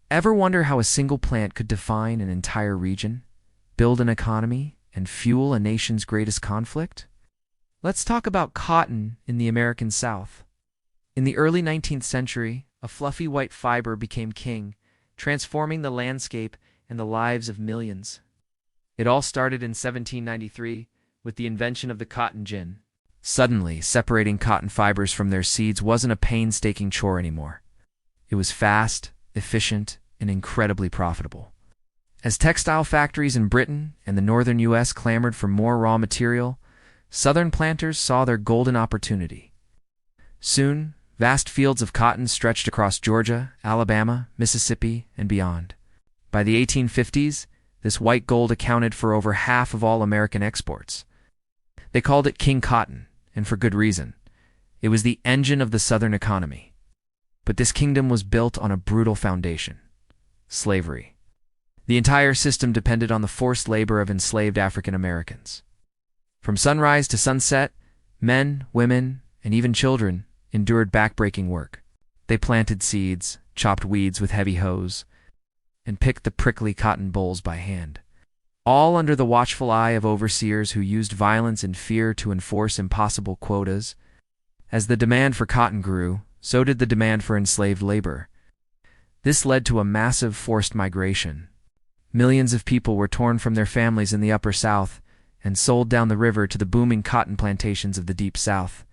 Ever wonder how a single plant could define an entire region, build an economy, and fuel a nation's greatest conflict? Let's talk about cotton in the American South. In the early 19th century, a fluffy white fiber became king, transforming the landscape and the lives of millions. It all started in 1793 with the invention of the cotton gin. Suddenly, separating cotton fibers from their seeds wasn't a painstaking chore anymore. It was fast, efficient, and incredibly profitable. As textile factories in Britain and the northern U.S. clamored for more raw material, Southern planters saw their golden opportunity. Soon, vast fields of cotton stretched across Georgia, Alabama, Mississippi, and beyond. By the 1850s, this white gold accounted for over half of all American exports. They called it King Cotton, and for good reason. It was the engine of the Southern economy. But this kingdom was built on a brutal foundation: slavery. The entire system depended on the forced labor of enslaved African Americans. From sunrise to sunset, men, women, and even children endured backbreaking work. They planted seeds, chopped weeds with heavy hoes, and picked the prickly cotton bolls by hand, all under the watchful eye of overseers who used violence and fear to enforce impossible quotas. As the demand for cotton grew, so did the demand for enslaved labor. This led to a massive forced migration. Millions of people were torn from their families in the Upper South and sold down the river to the booming cotton plantations of the Deep South.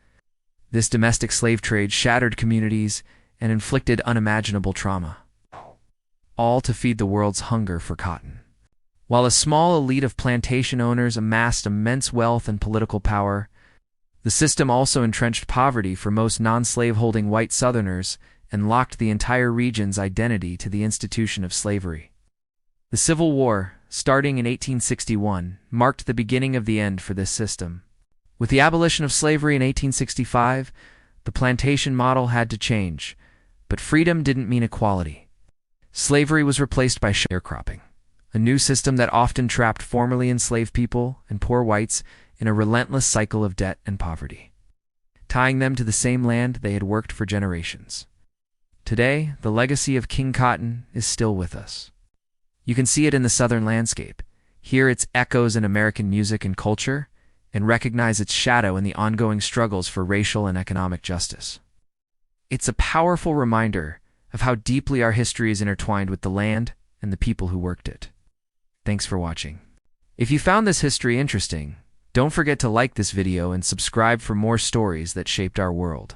This domestic slave trade shattered communities and inflicted unimaginable trauma, all to feed the world's hunger for cotton. While a small elite of plantation owners amassed immense wealth and political power, the system also entrenched poverty for most non-slave-holding white Southerners and locked the entire region's identity to the institution of slavery. The Civil War, starting in 1861, marked the beginning of the end for this system. With the abolition of slavery in 1865, the plantation model had to change, but freedom didn't mean equality. Slavery was replaced by sharecropping, a new system that often trapped formerly enslaved people and poor whites in a relentless cycle of debt and poverty, tying them to the same land they had worked for generations. Today, the legacy of King Cotton is still with us. You can see it in the Southern landscape, hear its echoes in American music and culture, and recognize its shadow in the ongoing struggles for racial and economic justice. It's a powerful reminder of how deeply our history is intertwined with the land and the people who worked it. Thanks for watching. If you found this history interesting, don't forget to like this video and subscribe for more stories that shaped our world.